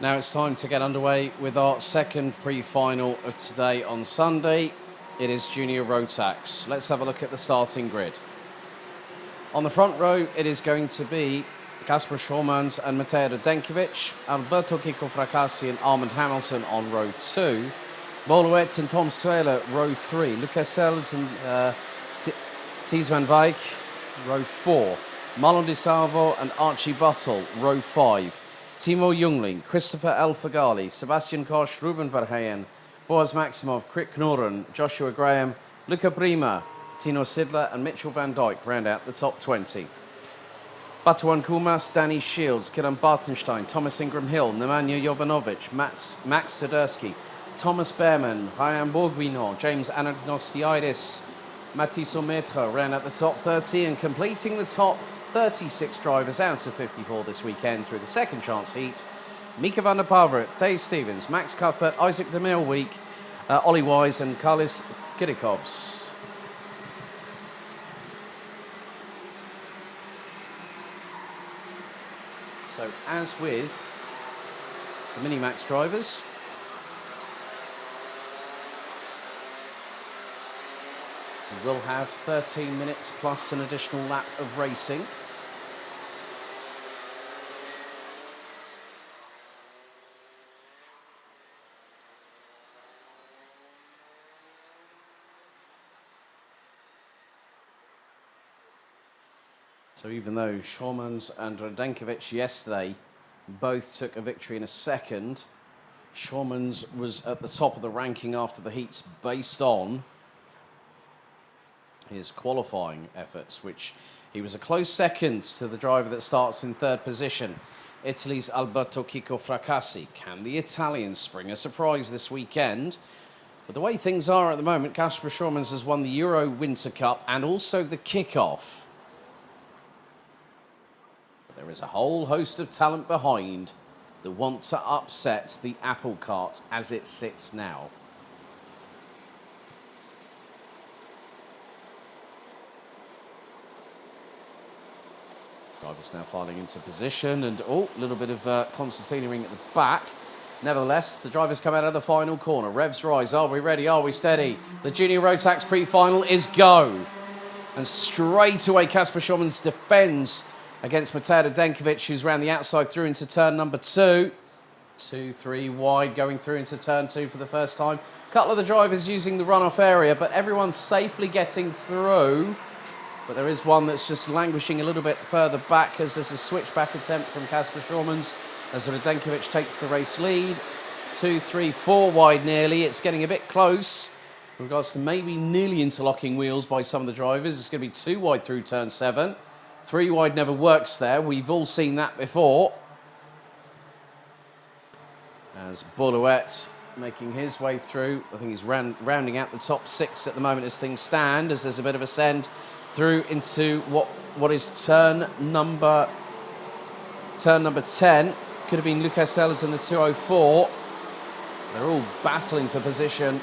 Now it's time to get underway with our second pre-final of today on Sunday. It is Junior Rotax. Let's have a look at the starting grid. On the front row, it is going to be Kasper Schormans and Matej Radenkovic, Alberto Kiko Fracassi and Armand Hamilton on row 2, Boluet and Tom Strehler, row 3, Lucas Sels and Thies van Wijk, row 4, Marlon Di Salvo and Archie Buttle, row 5, Timo Jungling, Christopher El Fagali, Sebastian Koch, Ruben Verheyen, Boaz Maximov, Krik Knorren, Joshua Graham, Luca Prima, Tino Sidler and Mitchell van Dijk round out the top 20. Batuan Kumas, Danny Shields, Kiran Bartenstein, Thomas Ingram Hill, Nemanja Jovanovic, Max Swiderski, Thomas Behrman, Ryan Bourguignon, James Anagnostiidis, Mathis Ometra round out the top 30 and completing the top 36 drivers out of 54 this weekend through the second chance heat. Mika van der Pavert, Dave Stevens, Max Cuthbert, Isaac de Meelweek, Ollie Wise and Carlis Kirikovs. So as with the Minimax drivers, we will have 13 minutes plus an additional lap of racing. So even though Schormans and Radenkovic yesterday both took a victory in a second, Schormans was at the top of the ranking after the heats based on his qualifying efforts, which he was a close second to the driver that starts in third position, Italy's Alberto Kiko Fracassi. Can the Italians spring a surprise this weekend? But the way things are at the moment, Kasper Schormans has won the Euro Winter Cup and also the kickoff. There is a whole host of talent behind that want to upset the apple cart as it sits now. Drivers now filing into position and, a little bit of concertinaing at the back. Nevertheless, the drivers come out of the final corner. Revs rise. Are we ready? Are we steady? The Junior Rotax pre-final is go. And straight away, Kasper Schormans defends against Matej Radenkovic, who's round the outside through into turn number 2. 2-3 wide going through into turn 2 for the first time. A couple of the drivers using the runoff area, but everyone's safely getting through. But there is one that's just languishing a little bit further back as there's a switchback attempt from Kasper Schormans as Radenkovic takes the race lead. 2-3-4 wide nearly. It's getting a bit close in regards to maybe nearly interlocking wheels by some of the drivers. It's going to be 2 wide through turn 7. 3 wide never works there. We've all seen that before. As Boluet making his way through. I think he's rounding out the top 6 at the moment as things stand, as there's a bit of a send through into what is turn number 10. Could have been Lucas Sellers in the 204. They're all battling for position.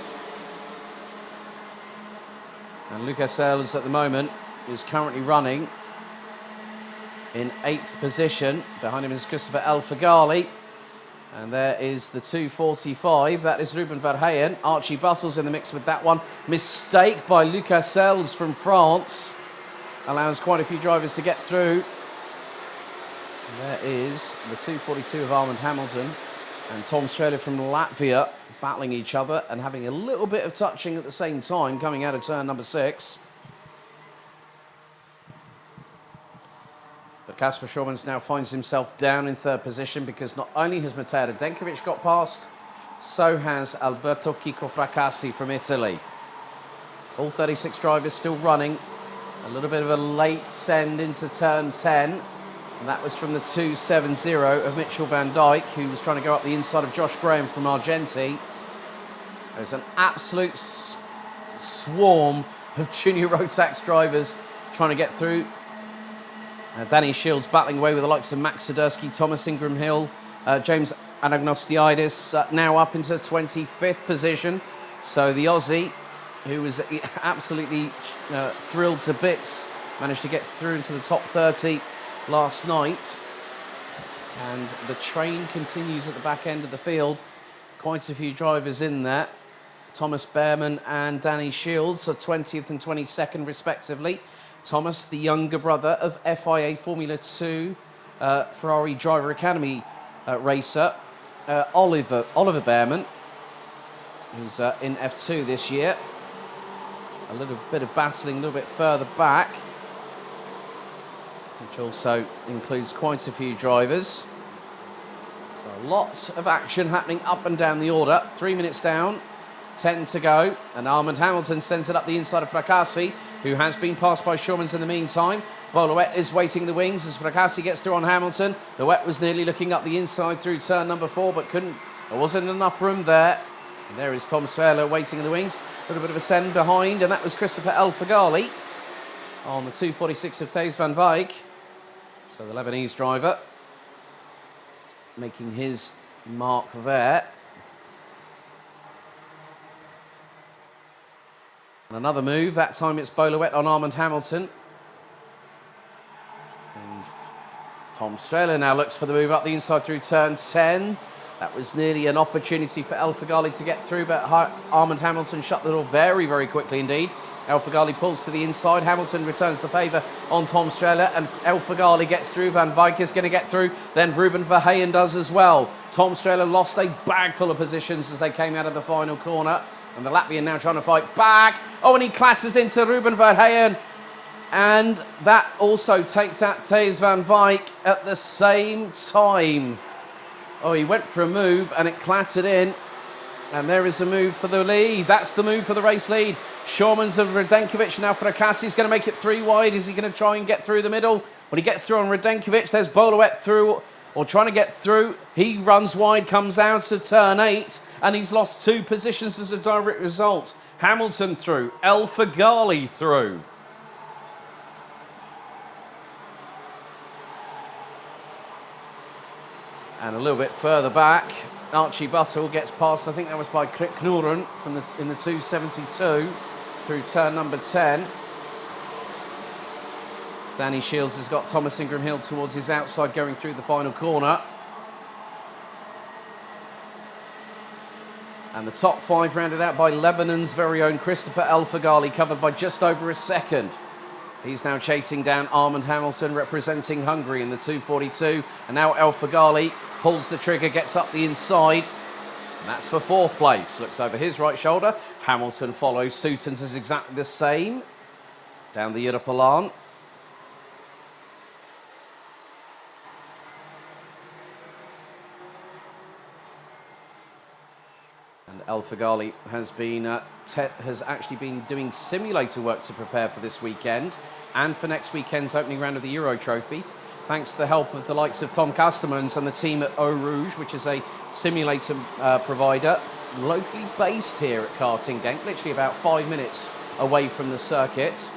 And Lucas Sellers at the moment is currently running in 8th position. Behind him is Christopher El Fagali. And there is the 245. That is Ruben Verheyen. Archie Buttle's in the mix with that one. Mistake by Lucas Sels from France. Allows quite a few drivers to get through. And there is the 242 of Armand Hamilton and Tom Strehler from Latvia battling each other and having a little bit of touching at the same time coming out of turn number 6. But Kasper Schormans now finds himself down in third position because not only has Matej Radenkovic got past, so has Alberto Kiko Fracassi from Italy. All 36 drivers still running. A little bit of a late send into turn 10. And that was from the 270 of Mitchell van Dijk, who was trying to go up the inside of Josh Graham from Argenti. There's an absolute swarm of Junior Rotax drivers trying to get through. Danny Shields battling away with the likes of Max Swiderski, Thomas Ingram Hill, James Anagnostiidis now up into 25th position. So the Aussie, who was absolutely thrilled to bits, managed to get through into the top 30 last night. And the train continues at the back end of the field. Quite a few drivers in there. Thomas Behrman and Danny Shields are 20th and 22nd respectively. Thomas, the younger brother of FIA Formula 2 Ferrari Driver Academy racer Oliver Behrman, who's in F2 this year. A little bit of battling a little bit further back, which also includes quite a few drivers. So lots of action happening up and down the order. 3 minutes down, 10 to go, and Armand Hamilton sends it up the inside of Fracassi, who has been passed by Schurmans in the meantime. Boulouet is waiting the wings as Fracassi gets through on Hamilton. Boulouet was nearly looking up the inside through turn number 4, but there wasn't enough room there. And there is Tom Strehler waiting in the wings. A little bit of a send behind, and that was Christopher El Fagali on the 246 of Thijs van Wijk. So the Lebanese driver making his mark there. And another move, that time it's Boulouet on Armand Hamilton. And Tom Strehler now looks for the move up the inside through turn 10. That was nearly an opportunity for El Fagali to get through, but Armand Hamilton shut the door very, very quickly indeed. El Fagali pulls to the inside. Hamilton returns the favour on Tom Strehler, and El Fagali gets through. Van Wijk is going to get through. Then Ruben Verheyen does as well. Tom Strehler lost a bag full of positions as they came out of the final corner. And the Latvian now trying to fight back. Oh, and he clatters into Ruben Verheyen. And that also takes out Thijs van Wijk at the same time. Oh, he went for a move and it clattered in. And there is a move for the lead. That's the move for the race lead. Schurmans and Radenkovic. Now Fracassi is going to make it 3 wide. Is he going to try and get through the middle? When he gets through on Radenkovic, there's Boulouet through, or trying to get through. He runs wide, comes out of turn 8, and he's lost 2 positions as a direct result. Hamilton through, El Fagali through. And a little bit further back, Archie Buttle gets past, I think that was by Knuren in the 272 through turn number 10. Danny Shields has got Thomas Ingram Hill towards his outside going through the final corner. And the top 5 rounded out by Lebanon's very own Christopher El Fagali, covered by just over a second. He's now chasing down Armand Hamilton, representing Hungary in the 242. And now El Fagali pulls the trigger, gets up the inside. And that's for 4th place. Looks over his right shoulder. Hamilton follows suit and does exactly the same. Down the Europalan. And El Fagali has actually been doing simulator work to prepare for this weekend and for next weekend's opening round of the Euro Trophy, thanks to the help of the likes of Tom Castermans and the team at Eau Rouge, which is a simulator provider locally based here at Karting, literally about 5 minutes away from the circuit.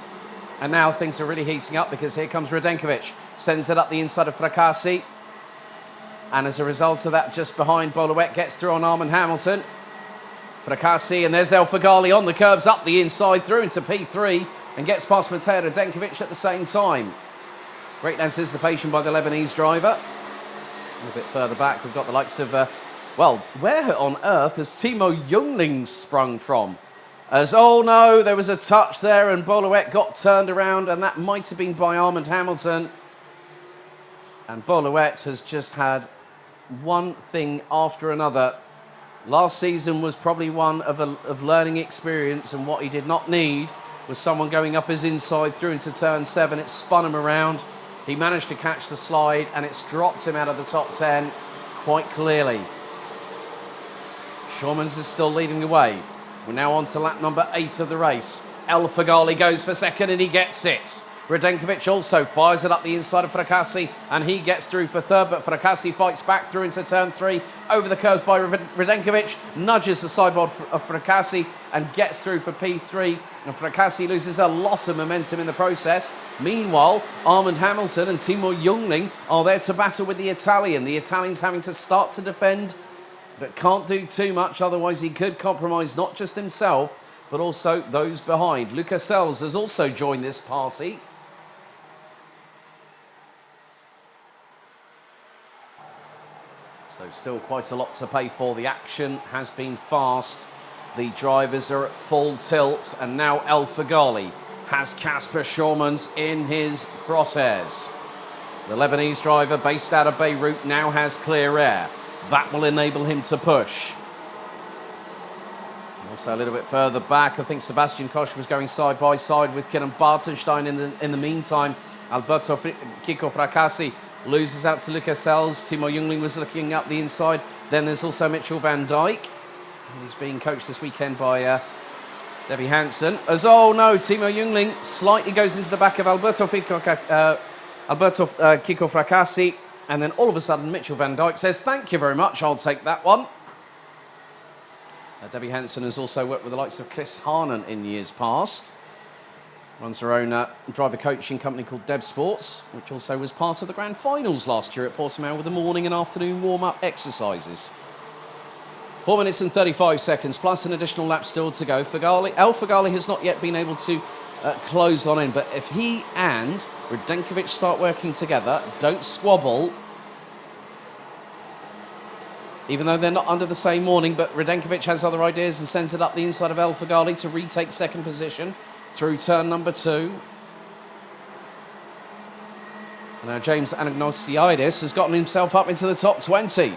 And now things are really heating up because here comes Radenkovic, sends it up the inside of Fracassi. And as a result of that, just behind, Boulouet gets through on Armand Hamilton. Fracassi, and there's El Fagali on the curbs, up the inside, through into P3, and gets past Mateo Radenkovic at the same time. Great anticipation by the Lebanese driver. A little bit further back, we've got the likes of, well, where on earth has Timo Jungling sprung from? As, oh no, there was a touch there, and Boulouet got turned around, and that might have been by Armand Hamilton. And Boulouet has just had one thing after another. Last season was probably one of learning experience, and what he did not need was someone going up his inside through into turn 7. It spun him around. He managed to catch the slide, and it's dropped him out of the top 10 quite clearly. Schurmans is still leading the way. We're now on to lap number 8 of the race. El Fagali goes for second, and he gets it. Radenkovic also fires it up the inside of Fracassi, and he gets through for third, but Fracassi fights back through into turn 3, over the curves by Radenkovic, nudges the sideboard of Fracassi and gets through for P3, and Fracassi loses a lot of momentum in the process. Meanwhile, Armand Hamilton and Timo Jungling are there to battle with the Italian. The Italian's having to start to defend, but can't do too much, otherwise he could compromise not just himself, but also those behind. Luca Sells has also joined this party. So still quite a lot to pay for. The action has been fast. The drivers are at full tilt, and now El Fagali has Casper Schormans in his crosshairs. The Lebanese driver based out of Beirut now has clear air. That will enable him to push. Also a little bit further back, I think Sebastian Koch was going side by side with Kieran Bartenstein in the meantime. Alberto Kiko Fracassi loses out to Lucas Sells. Timo Jungling was looking up the inside. Then there's also Mitchell van Dijk, who's being coached this weekend by Debbie Hansen. As oh no, Timo Jungling slightly goes into the back of Alberto Kiko Fracassi, and then all of a sudden Mitchell van Dijk says, "Thank you very much, I'll take that one." Debbie Hansen has also worked with the likes of Chris Harnan in years past. Runs her own driver coaching company called Deb Sports, which also was part of the grand finals last year at Portimao with the morning and afternoon warm-up exercises. 4 minutes and 35 seconds, plus an additional lap still to go. El Fagali has not yet been able to close on in, but if he and Radenkovic start working together, don't squabble, even though they're not under the same awning, but Radenkovic has other ideas and sends it up the inside of El Fagali to retake second position through turn number 2. Now James Anagnostiidis has gotten himself up into the top 20.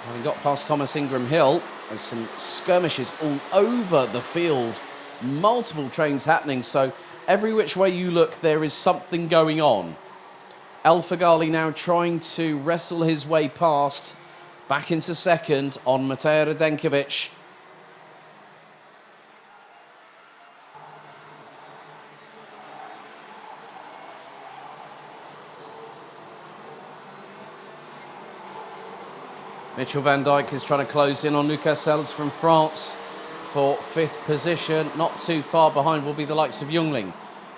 Having got past Thomas Ingram Hill, there's some skirmishes all over the field. Multiple trains happening, so every which way you look, there is something going on. El Fagali now trying to wrestle his way past, back into second on Matej Radenkovic. Mitchell van Dijk is trying to close in on Lucas Sells from France for 5th position. Not too far behind will be the likes of Jungling,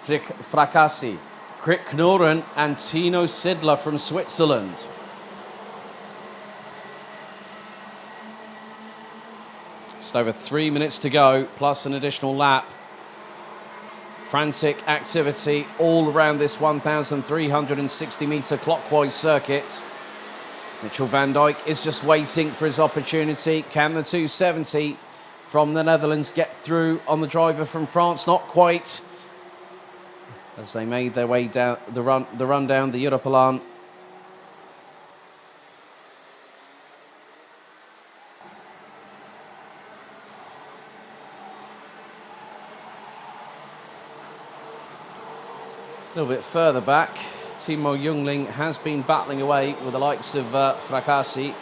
Fracassi, Krik Knoren and Tino Sidler from Switzerland. Just over 3 minutes to go, plus an additional lap. Frantic activity all around this 1,360 metre clockwise circuit. Mitchell van Dijk is just waiting for his opportunity. Can the 270 from the Netherlands get through on the driver from France? Not quite, as they made their way down the run down the Europalan. A little bit further back, Timo Jungling has been battling away with the likes of Fracassi.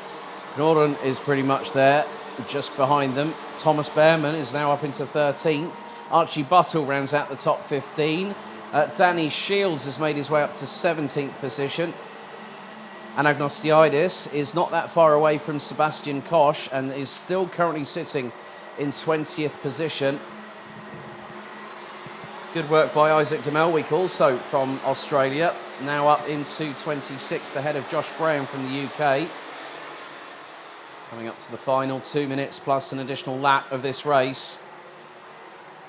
Knoren is pretty much there, just behind them. Thomas Behrman is now up into 13th. Archie Buttle rounds out the top 15. Danny Shields has made his way up to 17th position. Anagnostiidis is not that far away from Sebastian Koch and is still currently sitting in 20th position. Good work by Isaac de Melwyk, also from Australia, now up into 26th ahead of Josh Graham from the UK. Coming up to the final 2 minutes plus an additional lap of this race.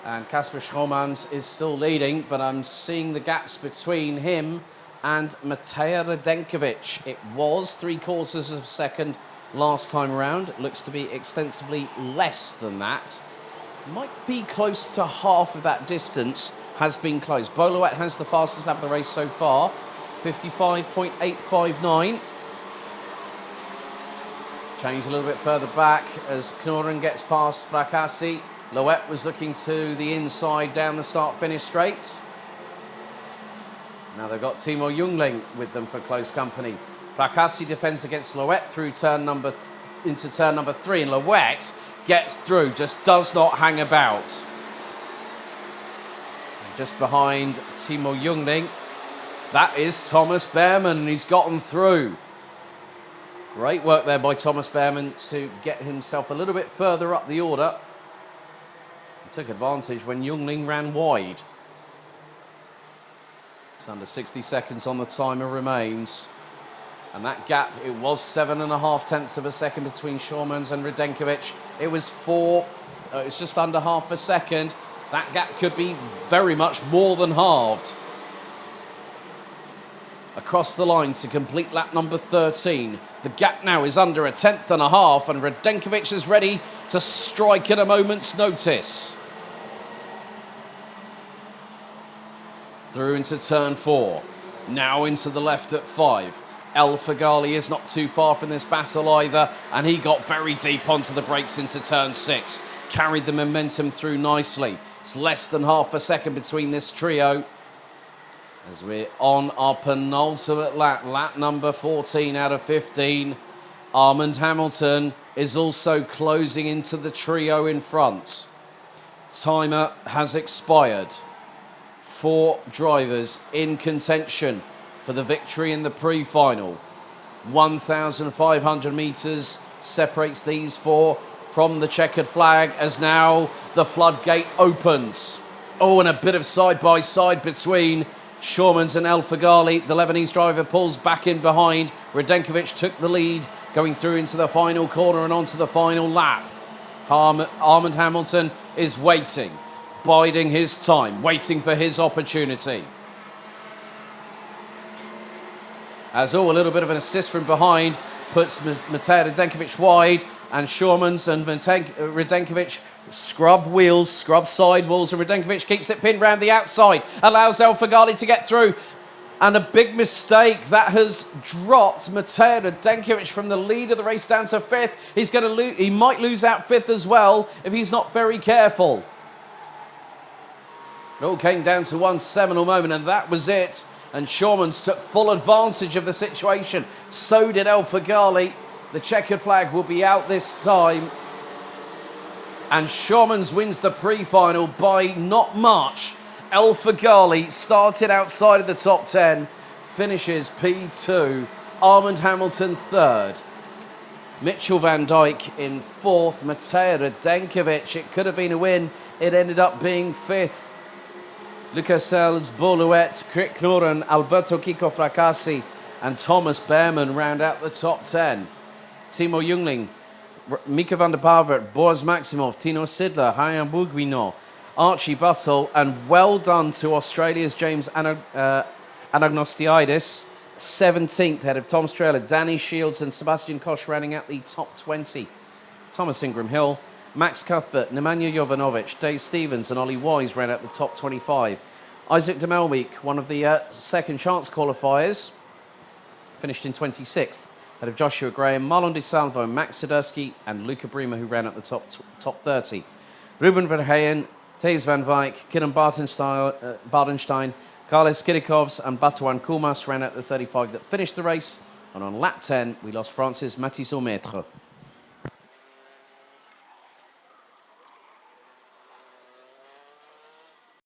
And Casper Schormans is still leading, but I'm seeing the gaps between him and Matej Radenkovic. It was 3/4 of a second last time around. It looks to be extensively less than that. Might be close to half of that distance has been closed. Boluet has the fastest lap of the race so far, 55.859. Change a little bit further back as Knoren gets past Fracassi. Loet was looking to the inside down the start-finish straight. Now they've got Timo Jungling with them for close company. Fracassi defends against Loet through into turn number 3, and Loet gets through, just does not hang about. And just behind Timo Jungling, that is Thomas Behrman, and he's gotten through. Great work there by Thomas Behrman to get himself a little bit further up the order. He took advantage when Jungling ran wide. It's under 60 seconds on the timer remains. And that gap, it was 7.5 tenths of a second between Schormans and Radenkovic. It was it's just under half a second. That gap could be very much more than halved. across the line to complete lap number 13. The gap now is under a tenth and a half, and Radenkovic is ready to strike at a moment's notice. Through into turn 4. Now into the left at 5. El Fagali is not too far from this battle either, and he got very deep onto the brakes into turn 6. Carried the momentum through nicely. It's less than half a second between this trio as we're on our penultimate lap, lap number 14 out of 15. Armand Hamilton is also closing into the trio in front. Timer has expired. 4 drivers in contention for the victory in the pre-final. 1,500 metres separates these 4 from the checkered flag as now the floodgate opens. Oh, and a bit of side-by-side between Shormans and El Fagali. The Lebanese driver pulls back in behind. Radenkovic took the lead going through into the final corner and onto the final lap. Armand Hamilton is waiting, biding his time, waiting for his opportunity. As a little bit of an assist from behind puts Matej Radenkovic wide, and Shormans and Radenkovic scrub wheels, scrub sidewalls, and Radenkovic keeps it pinned round the outside, allows El Fagali to get through, and a big mistake that has dropped Matej Radenkovic from the lead of the race down to 5th. He's going to he might lose out 5th as well if he's not very careful. It all came down to one seminal moment, and that was it. And Shormans took full advantage of the situation. So did El Fagali. The checkered flag will be out this time. And Shormans wins the pre-final by not much. El Fagali started outside of the top 10, finishes P2. Armand Hamilton 3rd. Mitchell van Dijk in 4th. Matej Radenkovic, it could have been a win. It ended up being 5th. Lucas Sells, Boluet, Krik Knoren, Alberto Kiko Fracassi and Thomas Behrman round out the top 10. Timo Jungling, Mika van der Pavert, Boaz Maximov, Tino Sidler, Hayan Buguino, Archie Buttle, and well done to Australia's James Anagnostiidis, 17th ahead of Tom Strehler, Danny Shields and Sebastian Koch rounding out the top 20. Thomas Ingram-Hill, Max Cuthbert, Nemanja Jovanovic, Dave Stevens and Ollie Wise ran out the top 25. Isaac de Melbeek, one of the second chance qualifiers, finished in 26th. Ahead of Joshua Graham, Marlon Di Salvo, Max Sidursky and Luca Brima, who ran at the top 30. Ruben Verheyen, Thijs van Wijk, Kieran Bardenstein, Carles Kirikovs and Batuan Kumas ran at the 35 that finished the race. And on lap 10, we lost France's Mathis Aumaitre.